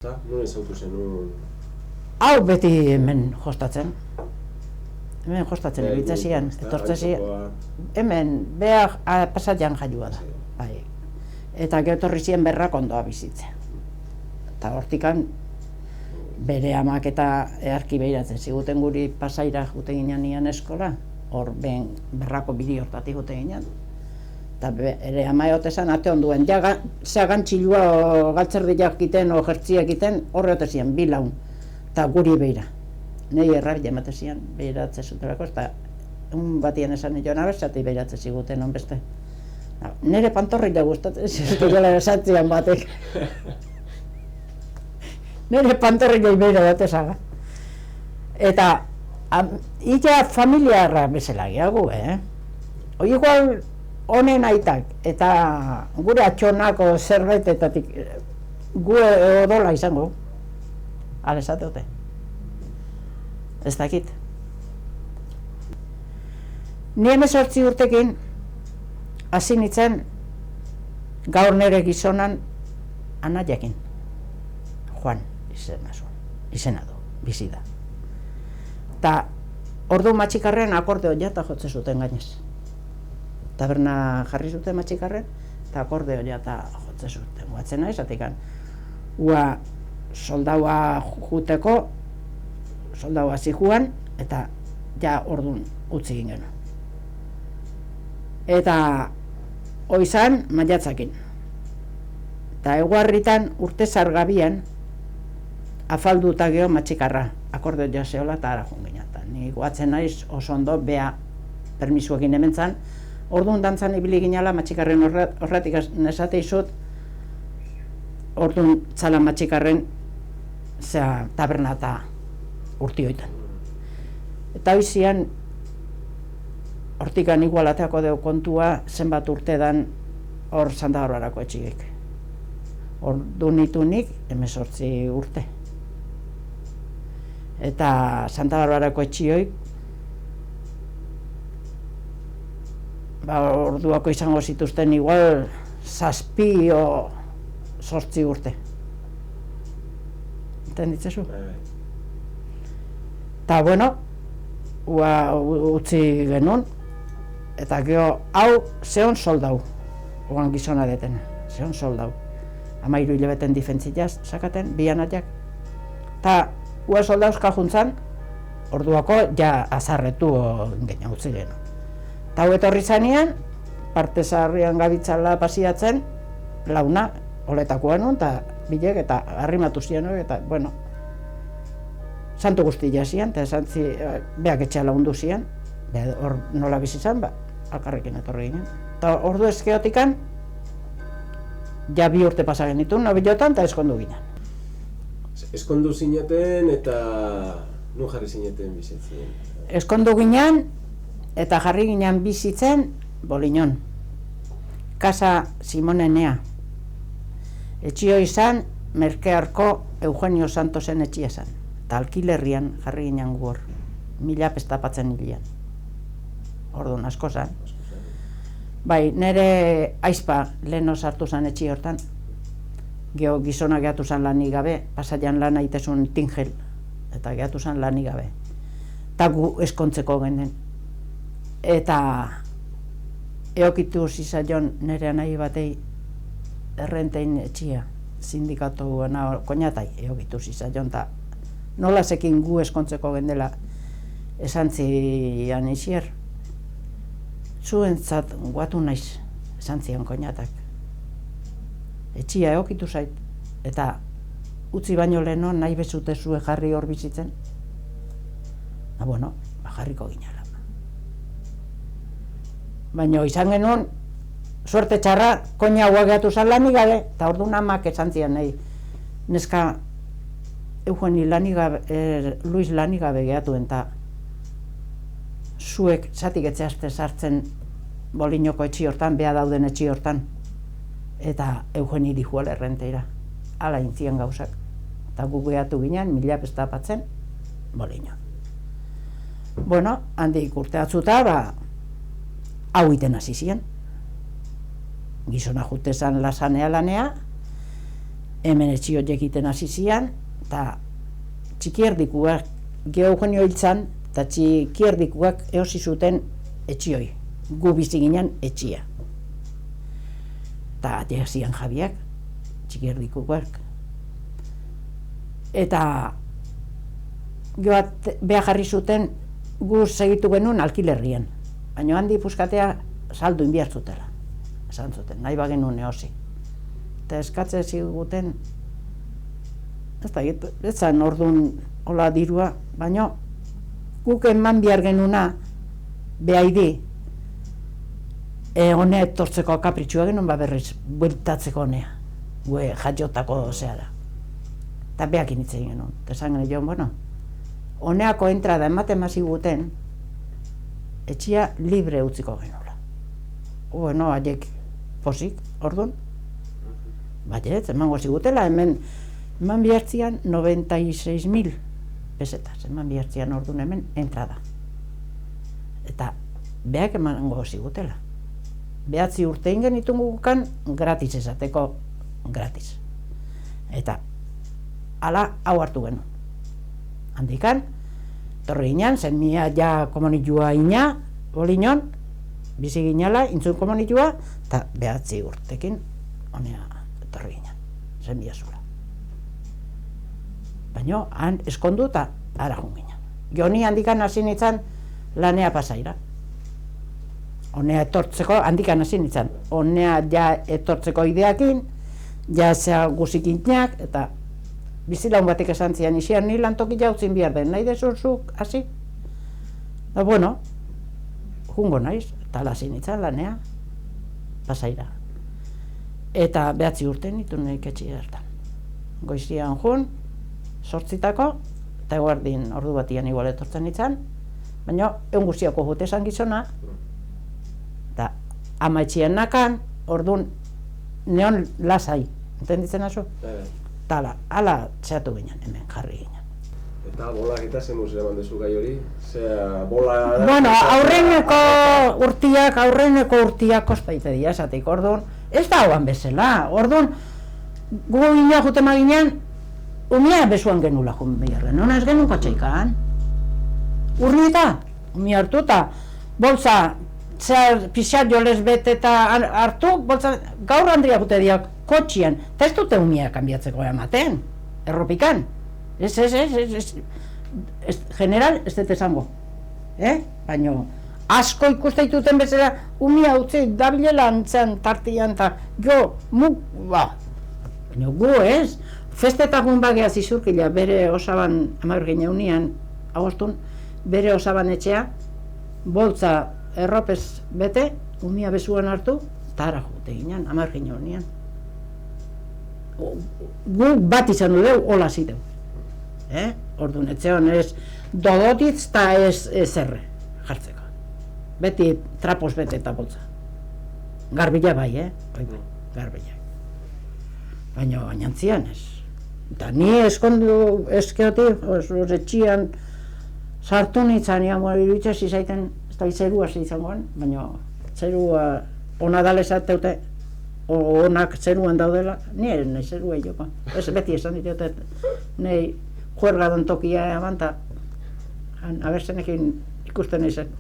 Non ezautu zenun? Hau beti hemen jostatzen. Hemen jostatzen ibitzasian, etortzesian. Hemen, beha pasatian jaioa da. Bai. Eta geotorri ziren berrak ondoa bizitzen. Eta hortikan, bere amak eta eharki behiratzen ziguten guri Pasaira jute ginen nian eskola, hor ben berrako biri hortatik jute ginen. Eta ere ama eotezan ate onduen, zeagan txilua galtzerdiak egiten o jertziak egiten horre otezien, bi laun, eta guri behira. Nei errabila ematezian, behiratze zutelako, eta batien esan nio nabezati behiratze ziguten onbeste. Nere pantorrila gustatzen zizutela esatzian batek. Nere pantorrila behira datezaga. Eta, illa familiarra bezala gehiago, igual, honen aitak, eta gure atxonako zerbaitetatik gu odola izango. Hala esateote. Ez dakit. Ni 18 urtekin hasi nintzen gaur nere gizonan anaiakin. Juan izena du, bizi da. Ta ordu matxikarren akordeo jata jotze zuten gainez. Taberna jarri zuten matxikarren, eta akordeo jata jotze zuten. Guatzen naiz, atikan. Soldaua juteko, soldaua zijuan, eta ja ordun utzi ginen. Eta oizan maiatzakin. Eta eguarritan urte zargabian, afaldu eta geho matxikarra. Akordeo jaseola eta ara joan ginen. Ni guatzen naiz oso ondo, beha permisuekin hementzan, orduan dantzan ibili ginala matxikarren horretik nesate izut, orduan txala matxikarren taberna eta urtioitan. Eta hoizian, hortikan igualateako deu kontua, zenbat urte dan hor Santa Barbarako etxigek. Orduan itunik, 18 urte. Eta Santa Barbarako etxioik, orduako izango zituzten igual 7 o 8 urte. Entenditzezu? Eta bueno, utzi genuen, eta geho hau zehon soldau, oan gizona detena, zehon soldau. 13 hilabeten difentzilaz sakaten, bi anatiak. Eta ua soldauzka juntzan, orduako ja azarretu gena utzi genuen. Eta hau etorri zanean, parte zaharrian gabitzala pasiatzen, launa, oletakoa nun, eta bilek, eta arrimatu zian hori, eta, bueno, santu guztia zian, eta esantzi, beak etxea laundu zian, hor nola bizi zan, alkarrekin etorri ginen. Eta ordu ezkeotikan, ja 2 urte pasa genitun, nobilotan, eta eskondu ginen. Eskondu zineten eta nun jarri zineten bizitzen? Eskondu ginen, eta jarri ginen bizitzen Boliñon. Casa Simonenea. Etxio izan, Merkearko Eugenio Santosen etxia zan. Eta alkilerrian jarri ginen gu hor. 1000 pestapatzen hilian. Orduan asko zan. Bai, nere aizpa leheno sartu zan etxi hortan. Geho gizona gehatu zan lanik gabe, Pasaian lan aitezun Tingel. Eta gehatu zan lanik gabe. Eta gu eskontzeko genen. Eta eokitu zizaion nire nahi batei errentein etxia, sindikatu koñatai eokitu zizaion, eta nola zekin gu eskontzeko gendela esantzian izier. Zuentzat guatu naiz esantzian koñatak. Etxia eokitu zait, eta utzi baino leheno nahi bezute zue jarri hor bizitzen. Bueno, jarriko ginala. Baina izan genuen, suerte txarra, koina hua gehatu zan lanik gabe, eta orduan amak esan zian nahi. Neska Eugeni Luis lanik gabe gehatuen, eta zuek zatik etxeazte sartzen Boliñoko etxi hortan, beha dauden etxi hortan, eta Eugeni dijuela errenteira. Hala intzien gauzak. Eta gu gehatu ginen, 1000 pestapatzen Boliño. Bueno, handik urte atzuta, hau iten hasi ziren. Gizona jute zan lasanea lanea, hemen etxio egiten hasi zian, eta txikierdikuak Eugenio hiltzan, eta txikierdikuak eosi zuten etxioi, gu bizi ginen etxia. Eta atea zian jabiak, txikierdikuak. Eta beha jarri zuten gu segitu genuen alkilerrian. Baina handi puskatea saldu inbiartzutela. Esan zuten, nahi bagenuen eosi. Eta eskatze ziguten, ez zan orduan hola dirua, baina guk eman behar genuna behaidi honea etortzeko kapritxua genuen berriz bueltatzeko honea, gue jatjotako zeara. Eta behak initzen genuen. Eta esan genuen, bueno, honeako entrada ematen maziguten etxia libre utziko genuela. Bueno, haiek posik, orduan. Baiet, emango zigutela, hemen eman bihartzian 96.000 pesetas, eman bihartzian orduan hemen entrada. Eta behak emango zigutela. Behatzi urte ingen itungukan gratis esateko gratis. Eta hala hau hartu genuen. Handikan, torri ginen, zen mia ja komunitua ina, bolinon, bizi ginala, intzun komunitua, eta behatzi urtekin, honea torri ginen, zen mia zula. Baina, han eskondu eta ara jun ginen. Joni handikan hasi nintzen lanea pasaira. Honea etortzeko, handikan hasi nintzen, honea ja etortzeko ideakin, ja zea guzikintiak, eta bizilaun batek esan zian, isian ni lantoki jautzin behar den, nahi dezurzuk, hasi? Da, bueno, jungo naiz, eta hasi nintzen lanea, pasaira. Eta behatzi urte nitu nik etxia hartan. Goizian jun, 8:00, eta eguardin ordu batian igual etortzen nintzen, baina egun guztiako jute esan gizona, eta ama etxien nakan, orduan neon lasai, entenditzen azu? Eta ala txeatu ginen, hemen jarri ginen. Eta bolak eta zen musera mandezu gai hori? Zea, bola... Bueno, aurreneko urtiak kospaite dira, esatik, orduan, ez da hoan bezala, orduan, gu gina jutema ginen, umia besuan genula jun beharren, hona ez genuen kotxeikan. Urnieta, umia hartu eta bolsa, zer pixat jolez bete eta hartu, bolsa, gaur handria jute diak kotxian, eta ez dute umia kanbiatzeko ematen, erropikan. Ez, general ez dut esango, baina asko ikuste dituten bezala umia utzi dabilela antzen tartian eta jo, baina gu ez, festetagun bagea zizurkila bere osaban amar gineunian, agostun, bere osaban etxea, boltza erropez bete, umia besuan hartu, eta ara jute ginen, amar gineunian. Gu bat izan du deu, hola ziteu. Orduan, etxean ez dodotitz eta ez erre jartzeko. Beti trapos bete eta boltza. Garbila bai, garbila. Baina gainantzian ez. Eta ni eskondu eskeotik, etxian sartu nintzen, iruditzen zizaiten, ez da zerua izangoan, baina zerua ona dalezat onak zeruan daudela, nire nahi zerua joko. Ez beti esan ditut, nahi juergadon tokia eman, eta abertzenekin ikusten izan.